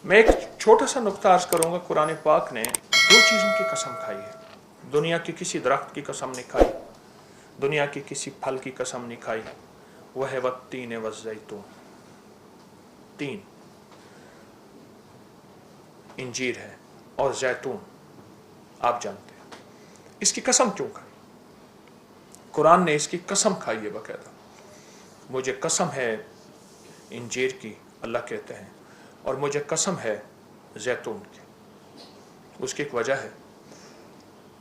मैं एक छोटा सा नुक्ता अर्ज करूंगा। कुरान पाक ने दो चीज़ों की कसम खाई है। दुनिया की किसी दरख्त की कसम नहीं खाई, दुनिया की किसी फल की कसम नहीं खाई। वह है वत्तीन वज़ैतून, तीन इंजीर है और जैतून। आप जानते हैं इसकी कसम क्यों खाई? कुरान ने इसकी कसम खाई है बाकायदा। मुझे कसम है इंजीर की, अल्लाह कहते हैं, और मुझे कसम है जैतून की। उसकी एक वजह है।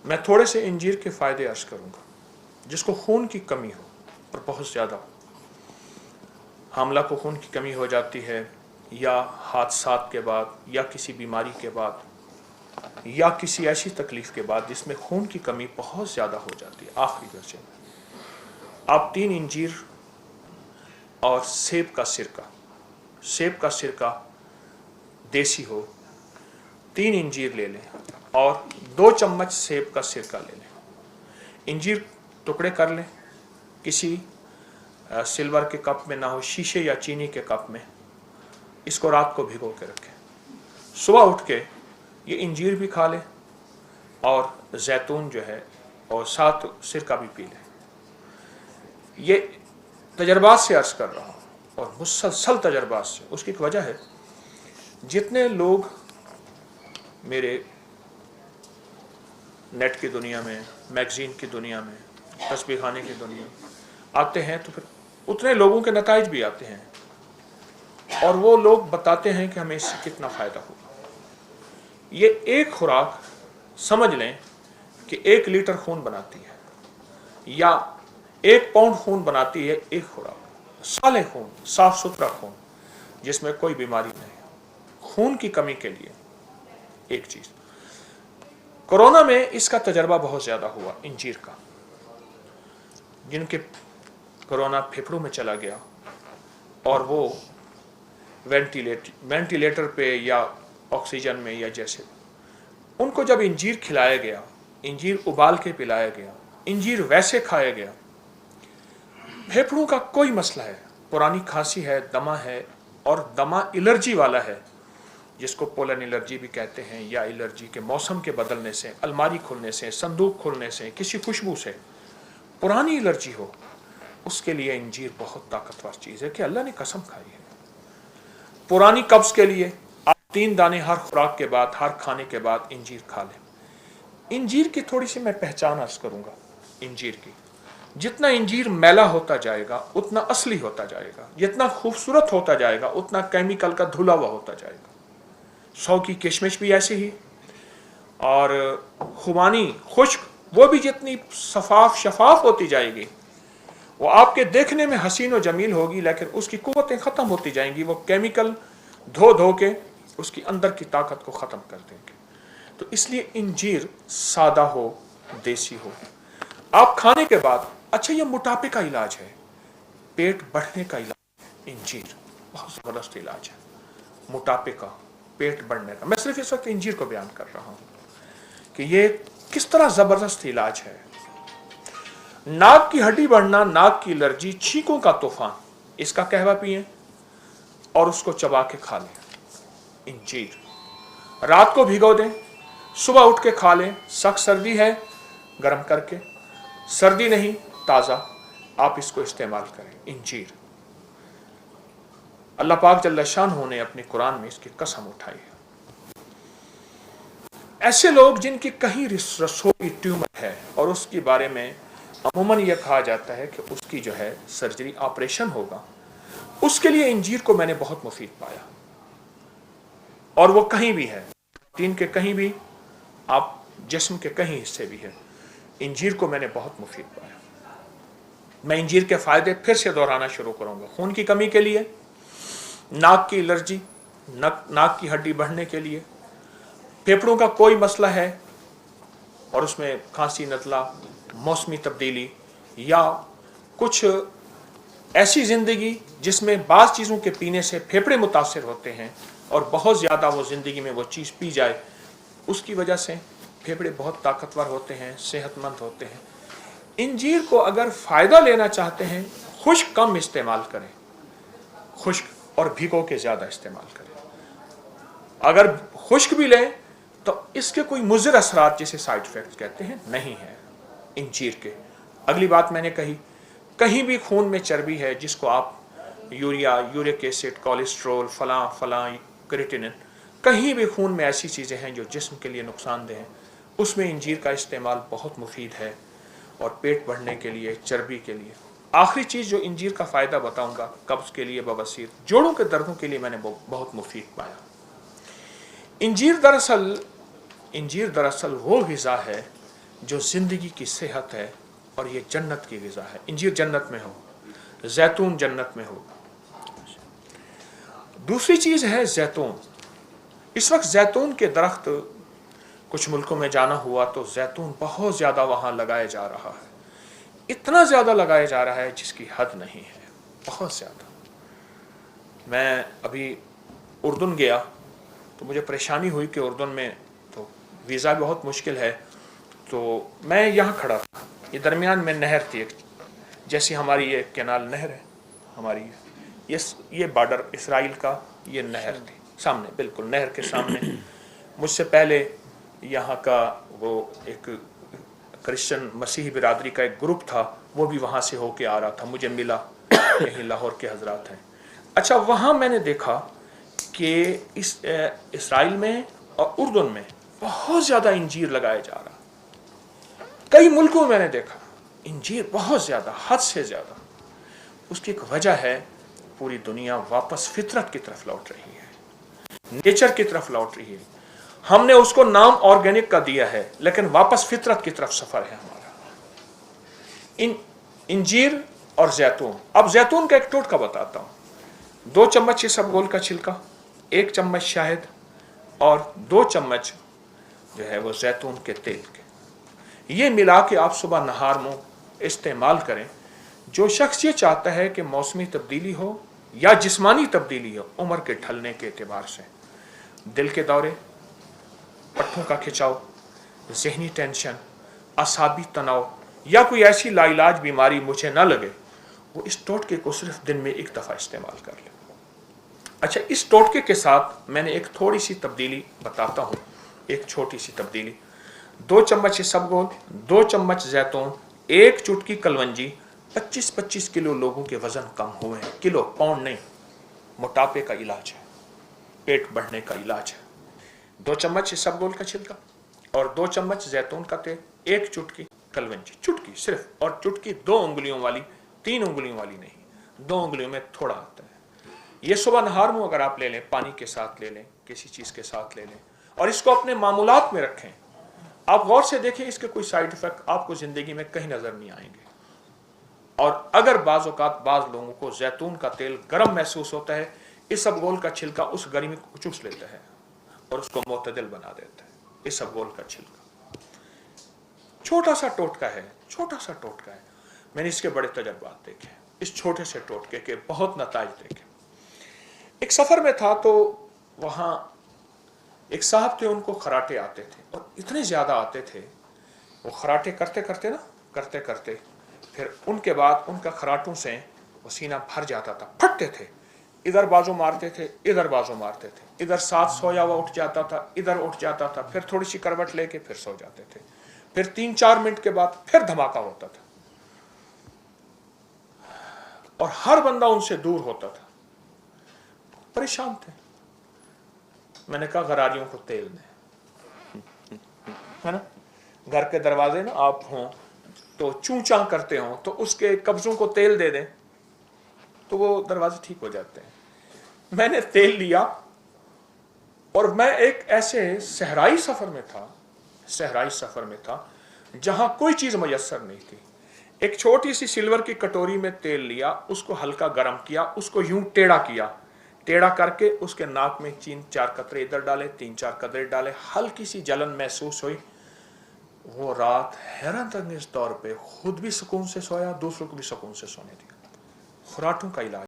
मैं थोड़े से इंजीर के फ़ायदे अर्ज करूँगा। जिसको खून की कमी हो और बहुत ज़्यादा, हामला को खून की कमी हो जाती है, या हादसात के बाद, या किसी बीमारी के बाद, या किसी ऐसी तकलीफ़ के बाद जिसमें खून की कमी बहुत ज़्यादा हो जाती है आखिरी दर्जे में, आप 3 इंजीर और सेब का सिरका देसी हो, 3 इंजीर ले लें और 2 चम्मच सेब का सिरका ले लें। इंजीर टुकड़े कर लें, किसी सिल्वर के कप में ना हो, शीशे या चीनी के कप में। इसको रात को भिगो के रखें। सुबह उठ के ये इंजीर भी खा लें और जैतून जो है और साथ सिरका भी पी लें। ये तजर्बात से अर्ज कर रहा हूँ और मुसलसल तजर्बात से। उसकी एक वजह है, जितने लोग मेरे नेट की दुनिया में, मैगज़ीन की दुनिया में, तस्बीह खाने की दुनिया में आते हैं, तो फिर उतने लोगों के नताइज भी आते हैं और वो लोग बताते हैं कि हमें इससे कितना फ़ायदा होगा। ये एक खुराक समझ लें कि 1 लीटर खून बनाती है, या 1 पाउंड खून बनाती है एक खुराक। साले खून, साफ सुथरा खून जिसमें कोई बीमारी नहीं है। खून की कमी के लिए एक चीज़, कोरोना में इसका तजर्बा बहुत ज़्यादा हुआ इंजीर का। जिनके कोरोना फेफड़ों में चला गया और वो वेंटिलेटर पे या ऑक्सीजन में या जैसे, उनको जब इंजीर खिलाया गया, इंजीर उबाल के पिलाया गया, इंजीर वैसे खाया गया, फेफड़ों का कोई मसला है, पुरानी खांसी है, दमा है, और दमा एलर्जी वाला है, जिसको पोलन एलर्जी भी कहते हैं, या एलर्जी के मौसम के बदलने से, अलमारी खुलने से, संदूक खुलने से, किसी खुशबू से पुरानी एलर्जी हो, उसके लिए इंजीर बहुत ताकतवर चीज़ है कि अल्लाह ने कसम खाई है। पुरानी कब्ज़ के लिए आप 3 दाने हर खुराक के बाद, हर खाने के बाद इंजीर खा लें। इंजीर की थोड़ी सी मैं पहचान अर्ज करूँगा। इंजीर की, जितना इंजीर मैला होता जाएगा उतना असली होता जाएगा, जितना खूबसूरत होता जाएगा उतना केमिकल का धुला हुआ होता जाएगा। 100 की किशमिश भी ऐसे ही, और खुबानी खुश्क वो भी जितनी शफाफ होती जाएगी, वो आपके देखने में हसीन और जमील होगी, लेकिन उसकी कुव्वतें ख़त्म होती जाएंगी। वो केमिकल धो के उसकी अंदर की ताकत को ख़त्म कर देंगे। तो इसलिए इंजीर सादा हो, देसी हो, आप खाने के बाद, अच्छा ये मोटापे का इलाज है, पेट बढ़ने का इलाज है, इंजीर बहुत ज़बरदस्त इलाज है मोटापे का, पेट बढ़ने का। मैं सिर्फ इस वक्त इंजीर को बयान कर रहा हूँ कि ये किस तरह ज़बरदस्त इलाज है। नाक की हड्डी बढ़ना, नाक की एलर्जी, छींकों का तूफान, इसका कहवा पिएं और उसको चबा के खा लें। इंजीर रात को भिगो दें, सुबह उठ के खा लें। सख्त सर्दी है गर्म करके, सर्दी नहीं ताज़ा आप इसको इस्तेमाल करें। इंजीर, अल्लाह पाक जल्ल शानहू ने अपने कुरान में इसकी कसम उठाई है। ऐसे लोग जिनकी कहीं रसोई ट्यूमर है और उसके बारे में अमूमन यह कहा जाता है कि उसकी जो है सर्जरी, ऑपरेशन होगा, उसके लिए इंजीर को मैंने बहुत मुफीद पाया। और वो कहीं भी है, तीन के कहीं भी, आप जिस्म के कहीं हिस्से भी है, इंजीर को मैंने बहुत मुफीद पाया। मैं इंजीर के फ़ायदे फिर से दोहराना शुरू करूँगा। खून की कमी के लिए, नाक की एलर्जी, नाक की हड्डी बढ़ने के लिए, फेफड़ों का कोई मसला है और उसमें खांसी, नज़ला, मौसमी तब्दीली, या कुछ ऐसी ज़िंदगी जिसमें बाज़ चीज़ों के पीने से फेफड़े मुतासर होते हैं और बहुत ज़्यादा वो ज़िंदगी में वो चीज़ पी जाए, उसकी वजह से फेफड़े बहुत ताकतवर होते हैं, सेहतमंद होते हैं। इंजीर को अगर फ़ायदा लेना चाहते हैं, खुश्क कम इस्तेमाल करें, खुश्क और भिगो के ज़्यादा इस्तेमाल करें। اگر خشک بھی لیں تو اس کے کوئی مضر اثرات جسے سائیڈ افیکٹس کہتے ہیں نہیں ہے انجیر کے. اگلی بات میں نے کہی, کہیں بھی خون میں چربی ہے جس کو آپ یوریا, یورک ایسڈ, کولیسٹرول, فلاں فلاں, کریٹینن, کہیں بھی خون میں ایسی چیزیں ہیں جو جسم کے لیے نقصان دہ ہیں, اس میں انجیر کا استعمال بہت مفید ہے, اور پیٹ بڑھنے کے لیے, چربی کے لیے. آخری چیز جو انجیر کا فائدہ بتاؤں گا, قبض کے لیے, بواسیر, جوڑوں کے دردوں کے لیے میں نے بہت مفید پایا. انجیر دراصل وہ غذا ہے جو زندگی کی صحت ہے, اور یہ جنت کی غذا ہے. انجیر جنت میں ہو, زیتون جنت میں ہو. دوسری چیز ہے زیتون. اس وقت زیتون کے درخت کچھ ملکوں میں جانا ہوا تو زیتون بہت زیادہ وہاں لگایا جا رہا ہے, اتنا زیادہ لگایا جا رہا ہے جس کی حد نہیں ہے, بہت زیادہ. میں ابھی اردن گیا تو مجھے پریشانی ہوئی کہ اردن میں تو ویزا بہت مشکل ہے, تو میں یہاں کھڑا تھا, یہ درمیان میں نہر تھی ایک, جیسی ہماری یہ کینال نہر ہے ہماری, یہ بارڈر اسرائیل کا, یہ نہر تھی سامنے, بالکل نہر کے سامنے. مجھ سے پہلے یہاں کا وہ ایک کرسچن مسیحی برادری کا ایک گروپ تھا, وہ بھی وہاں سے ہو کے آ رہا تھا, مجھے ملا, یہیں لاہور کے حضرات ہیں. اچھا, وہاں میں نے دیکھا کہ اسرائیل میں اور اردن میں بہت زیادہ انجیر لگایا جا رہا. کئی ملکوں میں نے دیکھا انجیر بہت زیادہ, حد سے زیادہ. اس کی ایک وجہ ہے, پوری دنیا واپس فطرت کی طرف لوٹ رہی ہے, نیچر کی طرف لوٹ رہی ہے. ہم نے اس کو نام آرگینک کا دیا ہے, لیکن واپس فطرت کی طرف سفر ہے ہمارا. انجیر اور زیتون. اب زیتون کا ایک ٹوٹکا بتاتا ہوں. 2 چمچ اسبگول کا چھلکا, 1 چمچ شہد, اور 2 چمچ جو ہے وہ زیتون کے تیل کے, یہ ملا کے آپ صبح نہار منہ استعمال کریں. جو شخص یہ چاہتا ہے کہ موسمی تبدیلی ہو یا جسمانی تبدیلی ہو عمر کے ڈھلنے کے اعتبار سے, دل کے دورے, پٹھوں کا کھچاؤ, ذہنی ٹینشن, اعصابی تناؤ, یا کوئی ایسی لا علاج بیماری مجھے نہ لگے, وہ اس ٹوٹکے کو صرف دن میں 1 دفعہ استعمال کر لے. اچھا, اس ٹوٹکے کے ساتھ میں نے ایک تھوڑی سی تبدیلی بتاتا ہوں, ایک چھوٹی سی تبدیلی. 2 چمچ اسبگول, 2 چمچ زیتون, 1 چٹکی کلونجی. 25 کلو لوگوں کے وزن کم ہوئے ہیں, کلو, پاؤنڈ نہیں. موٹاپے کا علاج ہے, پیٹ بڑھنے کا علاج ہے. 2 چمچ اسبگول کا چھلکا اور 2 چمچ زیتون کا تیل, 1 چٹکی کلونجی, چٹکی صرف, اور چٹکی 2 انگلیوں والی, 3 انگلیوں والی نہیں, 2 انگلیوں میں تھوڑا آتا ہے. یہ صبح نہار منہ اگر آپ لے لیں, پانی کے ساتھ لے لیں, کسی چیز کے ساتھ لے لیں, اور اس کو اپنے معمولات میں رکھیں. آپ غور سے دیکھیں, اس کے کوئی سائیڈ افیکٹ آپ کو زندگی میں کہیں نظر نہیں آئیں گے. اور اگر بعض اوقات بعض لوگوں کو زیتون کا تیل گرم محسوس ہوتا ہے, اسبگول کا چھلکا اس گرمی کو چوس لیتا ہے اور اس کو معتدل بنا دیتا ہے. اسبگول کا چھلکا چھوٹا سا ٹوٹکا ہے, چھوٹا سا ٹوٹکا ہے. میں نے اس کے بڑے تجربات دیکھے, اس چھوٹے سے ٹوٹکے کے بہت نتائج دیکھے. ایک سفر میں تھا تو وہاں ایک صاحب تھے, ان کو خراٹے آتے تھے, اور اتنے زیادہ آتے تھے, وہ خراٹے کرتے کرتے پھر ان کے بعد ان کا خراٹوں سے وہ سینہ بھر جاتا تھا, پھٹتے تھے, ادھر بازو مارتے تھے, ادھر بازو مارتے تھے, ادھر ساتھ سویا ہوا اٹھ جاتا تھا, ادھر اٹھ جاتا تھا, پھر تھوڑی سی کروٹ لے کے پھر سو جاتے تھے, پھر 3-4 منٹ کے بعد پھر دھماکہ ہوتا تھا, اور ہر بندہ ان سے دور ہوتا تھا. پریشان تھے. میں نے کہا غراریوں کو تیل دیں, ہے نا, گھر کے دروازے نا آپ ہوں تو چوں چاں کرتے ہوں, تو اس کے قبضوں کو تیل دے دیں تو وہ دروازے ٹھیک ہو جاتے ہیں. میں نے تیل لیا, اور میں ایک ایسے صحرائی سفر میں تھا جہاں کوئی چیز میسر نہیں تھی. ایک چھوٹی سی سلور کی کٹوری میں تیل لیا, اس کو ہلکا گرم کیا, اس کو یوں ٹیڑھا کر کے اس کے ناک میں 3-4 قطرے ادھر ڈالے, 3-4 قطرے ڈالے, ہلکی سی جلن محسوس ہوئی. وہ رات حیرت انگیز طور پہ خود بھی سکون سے سویا, دوسروں کو بھی سکون سے سونے دیا. خراٹوں کا علاج.